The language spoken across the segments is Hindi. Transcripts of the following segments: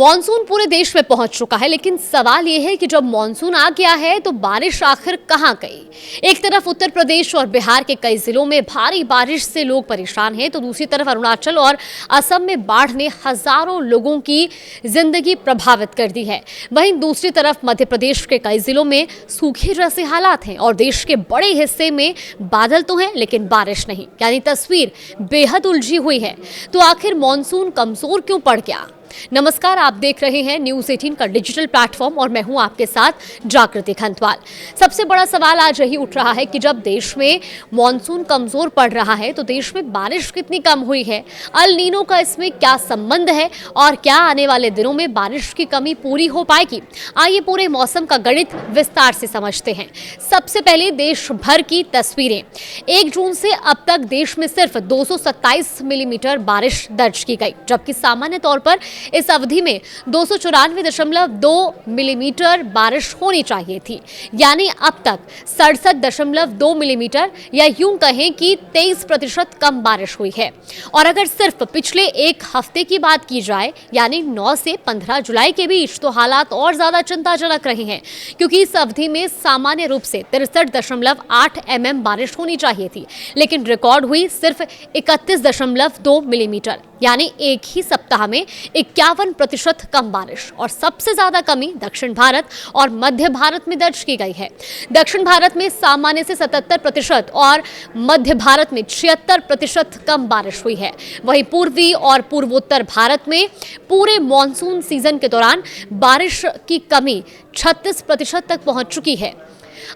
मॉनसून पूरे देश में पहुंच चुका है, लेकिन सवाल यह है कि जब मॉनसून आ गया है तो बारिश आखिर कहां गई। एक तरफ उत्तर प्रदेश और बिहार के कई जिलों में भारी बारिश से लोग परेशान हैं, तो दूसरी तरफ अरुणाचल और असम में बाढ़ ने हजारों लोगों की जिंदगी प्रभावित कर दी है। वहीं दूसरी तरफ मध्य प्रदेश के कई जिलों में सूखे जैसे हालात हैं और देश के बड़े हिस्से में बादल तो हैं लेकिन बारिश नहीं, यानी तस्वीर बेहद उलझी हुई है। तो आखिर मॉनसून कमजोर क्यों पड़ गया? नमस्कार, आप देख रहे हैं न्यूज़ 18 का डिजिटल प्लेटफॉर्म और मैं हूं आपके साथ जागृति खंतवाल। सबसे बड़ा सवाल आज यही उठ रहा है कि जब देश में मॉनसून कमजोर पड़ रहा है तो देश में बारिश कितनी कम हुई है, अल नीनो का इसमें क्या संबंध है और क्या आने वाले दिनों में बारिश की कमी पूरी हो पाएगी। आइए पूरे मौसम का गणित विस्तार से समझते हैं। सबसे पहले देश भर की तस्वीरें। 1 जून से अब तक देश में सिर्फ 227 मिलीमीटर बारिश दर्ज की गई, जबकि सामान्य तौर पर इस अवधि में 294.2 मिलीमीटर बारिश होनी चाहिए थी, यानी अब तक 67.2 मिलीमीटर या यूं कहें कि 23% कम बारिश हुई है। और अगर सिर्फ पिछले एक हफ्ते की बात की जाए, यानी 9 से 15 जुलाई के बीच, तो हालात और ज्यादा चिंताजनक रहे हैं, क्योंकि इस अवधि में सामान्य रूप से 63.8 mm बारिश होनी चाहिए थी, लेकिन रिकॉर्ड हुई सिर्फ 31.2 मिलीमीटर, यानी एक ही सप्ताह में 51% कम बारिश। और सबसे ज्यादा कमी दक्षिण भारत और मध्य भारत में दर्ज की गई है। दक्षिण भारत में सामान्य से 77% और मध्य भारत में 76% कम बारिश हुई है। वहीं पूर्वी और पूर्वोत्तर भारत में पूरे मॉनसून सीजन के दौरान बारिश की कमी 36% तक पहुंच चुकी है।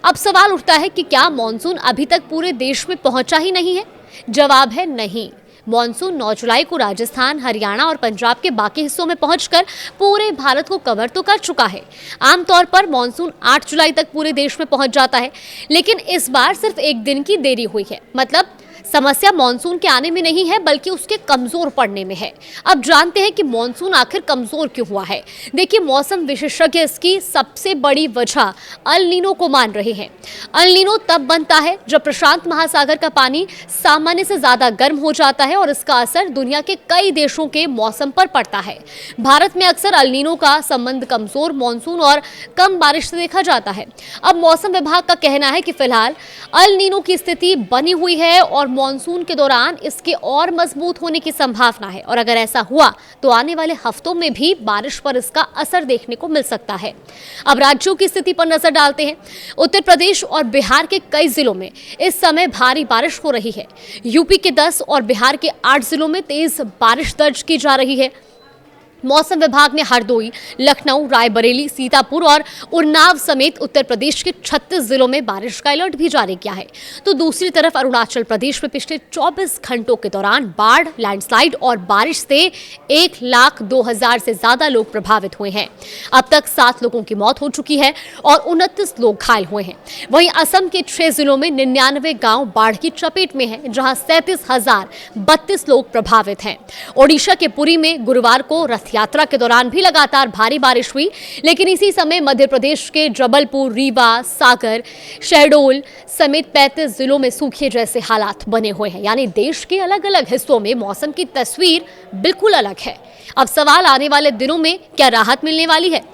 अब सवाल उठता है कि क्या मॉनसून अभी तक पूरे देश में पहुंचा ही नहीं है? जवाब है नहीं। मॉनसून 9 जुलाई को राजस्थान, हरियाणा और पंजाब के बाकी हिस्सों में पहुंचकर पूरे भारत को कवर तो कर चुका है। आमतौर पर मॉनसून 8 जुलाई तक पूरे देश में पहुंच जाता है, लेकिन इस बार सिर्फ एक दिन की देरी हुई है। मतलब समस्या मॉनसून के आने में नहीं है, बल्कि उसके कमजोर पड़ने में है। अब जानते हैं कि मॉनसून आखिर कमजोर क्यों हुआ है। देखिए, मौसम विशेषज्ञ इसकी सबसे बड़ी वजह अल नीनो को मान रहे हैं। अल नीनो तब बनता है जब प्रशांत महासागर का पानी सामान्य से ज्यादा गर्म हो जाता है और इसका असर दुनिया के कई देशों के मौसम पर पड़ता है। भारत में अक्सर अल नीनो का संबंध कमजोर मॉनसून और कम बारिश से देखा जाता है। अब मौसम विभाग का कहना है कि फिलहाल अल नीनो की स्थिति बनी हुई है और मॉनसून के दौरान इसके और मजबूत होने की संभावना है, और अगर ऐसा हुआ तो आने वाले हफ्तों में भी बारिश पर इसका असर देखने को मिल सकता है। अब राज्यों की स्थिति पर नजर डालते हैं। उत्तर प्रदेश और बिहार के कई जिलों में इस समय भारी बारिश हो रही है। यूपी के 10 और बिहार के 8 जिलों में तेज बारिश दर्ज की जा रही है। मौसम विभाग ने हरदोई, लखनऊ, रायबरेली, सीतापुर और उन्नाव समेत उत्तर प्रदेश के 36 जिलों में बारिश का अलर्ट भी जारी किया है। तो दूसरी तरफ अरुणाचल प्रदेश में पिछले 24 घंटों के दौरान बाढ़, लैंडस्लाइड और बारिश से 1,02,000 से ज्यादा लोग प्रभावित हुए हैं। अब तक 7 लोगों की मौत हो चुकी है और 29 लोग घायल हुए हैं। वहीं असम के 6 जिलों में 99 गांव बाढ़ की चपेट में हैं, जहां 37,032 लोग प्रभावित हैं। ओडिशा के पुरी में गुरुवार को यात्रा के दौरान भी लगातार भारी बारिश हुई, लेकिन इसी समय मध्य प्रदेश के जबलपुर, रीवा, सागर, शहडोल समेत 35 जिलों में सूखे जैसे हालात बने हुए हैं। यानी देश के अलग अलग हिस्सों में मौसम की तस्वीर बिल्कुल अलग है। अब सवाल, आने वाले दिनों में क्या राहत मिलने वाली है?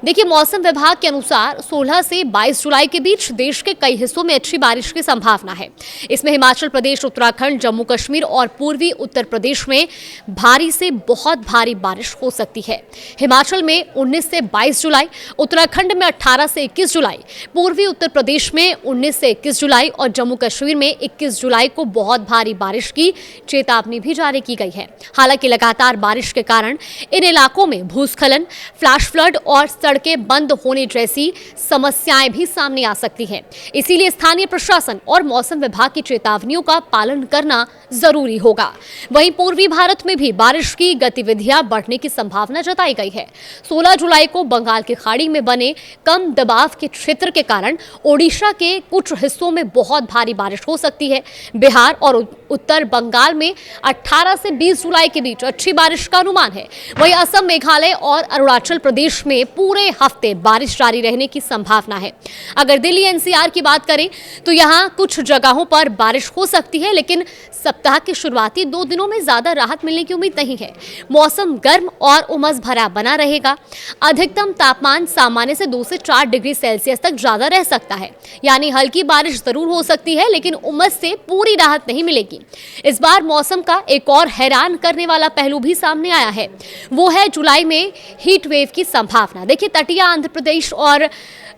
देखिए, मौसम विभाग के अनुसार 16 से 22 जुलाई के बीच देश के कई हिस्सों में अच्छी बारिश की संभावना है। इसमें हिमाचल प्रदेश, उत्तराखंड, जम्मू कश्मीर और पूर्वी उत्तर प्रदेश में भारी से बहुत भारी बारिश हो सकती है। हिमाचल में 19 से 22 जुलाई, उत्तराखंड में 18 से 21 जुलाई, पूर्वी उत्तर प्रदेश में 19 से 21 जुलाई और जम्मू कश्मीर में 21 जुलाई को बहुत भारी बारिश की चेतावनी भी जारी की गई है। हालांकि लगातार बारिश के कारण इन इलाकों में भूस्खलन, फ्लैश फ्लड और सड़कें बंद होने जैसी समस्याएं भी सामने आ सकती हैं। इसीलिए स्थानीय प्रशासन और मौसम विभाग की चेतावनियों का पालन करना जरूरी होगा। वहीं पूर्वी भारत में भी बारिश की गतिविधियां बढ़ने की संभावना जताई गई है। 16 जुलाई को बंगाल की खाड़ी में बने कम दबाव के क्षेत्र के कारण ओडिशा के कुछ हिस्सों में बहुत भारी बारिश हो सकती है। बिहार और उत्तर बंगाल में 18 से 20 जुलाई के बीच अच्छी बारिश का अनुमान है। वहीं असम, मेघालय और अरुणाचल प्रदेश में पूरे पूरे हफ्ते बारिश जारी रहने की संभावना है। अगर दिल्ली एनसीआर की बात करें तो यहाँ कुछ जगहों पर बारिश हो सकती है, लेकिन सप्ताह के शुरुआती 2 दिनों में ज्यादा राहत मिलने की उम्मीद नहीं है। मौसम गर्म और उमस भरा बना रहेगा। अधिकतम तापमान सामान्य से 2 से 4 डिग्री सेल्सियस तक ज्यादा रह सकता है, यानी हल्की बारिश जरूर हो सकती है, लेकिन उमस से पूरी राहत नहीं मिलेगी। इस बार मौसम का एक और हैरान करने वाला पहलू भी सामने आया है, वो है जुलाई में हीट वेव की संभावना। देखिए, तटीय आंध्र प्रदेश और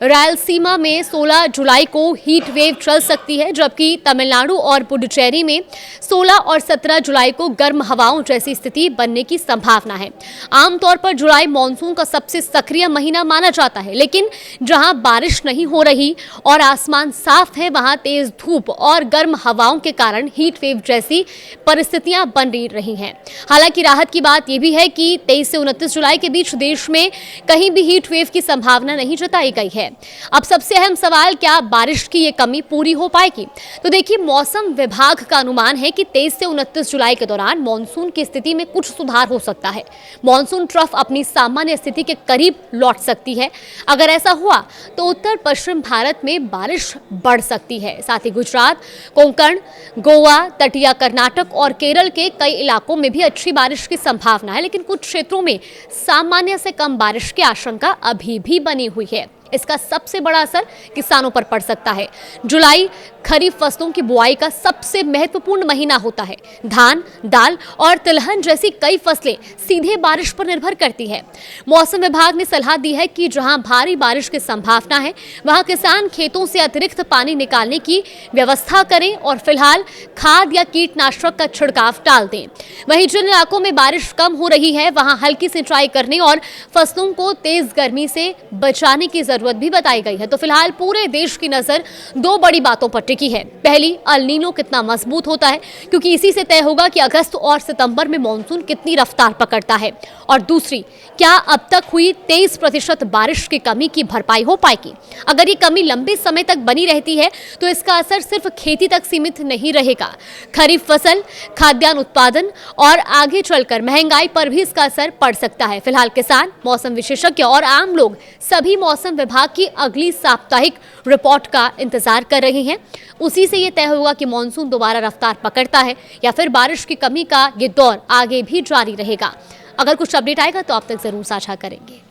रायलसीमा में 16 जुलाई को हीट वेव चल सकती है, जबकि तमिलनाडु और पुडुचेरी में 16 और 17 जुलाई को गर्म हवाओं जैसी स्थिति बनने की संभावना है। आमतौर पर जुलाई मानसून का सबसे सक्रिय महीना माना जाता है, लेकिन जहां बारिश नहीं हो रही और आसमान साफ है, वहां तेज धूप और गर्म हवाओं के कारण हीट वेव जैसी परिस्थितियां बन रही हैं। हालांकि राहत की बात यह भी है कि 23 से 29 जुलाई के बीच देश में कहीं भी हीट वेव की संभावना नहीं जताई गई है। अब सबसे अहम सवाल, क्या बारिश की ये कमी पूरी हो पाएगी? तो देखिए, मौसम विभाग का अनुमान है कि 23 से 29 जुलाई के दौरान मॉनसून की स्थिति में कुछ सुधार हो सकता है। मॉनसून ट्रफ अपनी सामान्य स्थिति के करीब लौट सकती है। अगर ऐसा हुआ तो उत्तर पश्चिम भारत में बारिश बढ़ सकती है। साथ ही गुजरात, कोंकण, गोवा, तटीय कर्नाटक और केरल के कई इलाकों में भी अच्छी बारिश की संभावना है, लेकिन कुछ क्षेत्रों में सामान्य से कम बारिश की आशंका अभी भी बनी हुई है। इसका सबसे बड़ा असर किसानों पर पड़ सकता है। जुलाई खरीफ फसलों की बुआई का सबसे महत्वपूर्ण महीना होता है। धान, दाल और तिलहन जैसी कई फसलें सीधे बारिश पर निर्भर करती है। मौसम विभाग ने सलाह दी है कि जहां भारी बारिश की संभावना है, वहां किसान खेतों से अतिरिक्त पानी निकालने की व्यवस्था करें और फिलहाल खाद या कीटनाशक का छिड़काव टाल दें। वहीं जिन इलाकों में बारिश कम हो रही है, वहां हल्की सिंचाई करने और फसलों को तेज गर्मी से बचाने की जरूरत भी बताई गई है। तो फिलहाल पूरे देश की नजर 2 बड़ी बातों पर टिकी है। पहली, अल नीनो कितना मजबूत होता है, क्योंकि इसी से तय होगा कि अगस्त और सितंबर में मॉनसून कितनी रफ्तार पकड़ता है। और दूसरी, क्या अब तक हुई 23% बारिश की कमी की भरपाई हो पाएगी? अगर ये कमी लंबे समय तक बनी रहती है तो इसका असर सिर्फ खेती तक सीमित नहीं रहेगा। खरीफ फसल, खाद्यान्न उत्पादन और आगे चलकर महंगाई पर भी इसका असर पड़ सकता है। फिलहाल किसान, मौसम विशेषज्ञ और आम लोग सभी मौसम विभाग की अगली साप्ताहिक रिपोर्ट का इंतजार कर रहे हैं। उसी से ये तय होगा कि मॉनसून दोबारा रफ्तार पकड़ता है या फिर बारिश की कमी का ये दौर आगे भी जारी रहेगा। अगर कुछ अपडेट आएगा तो आप तक जरूर साझा करेंगे।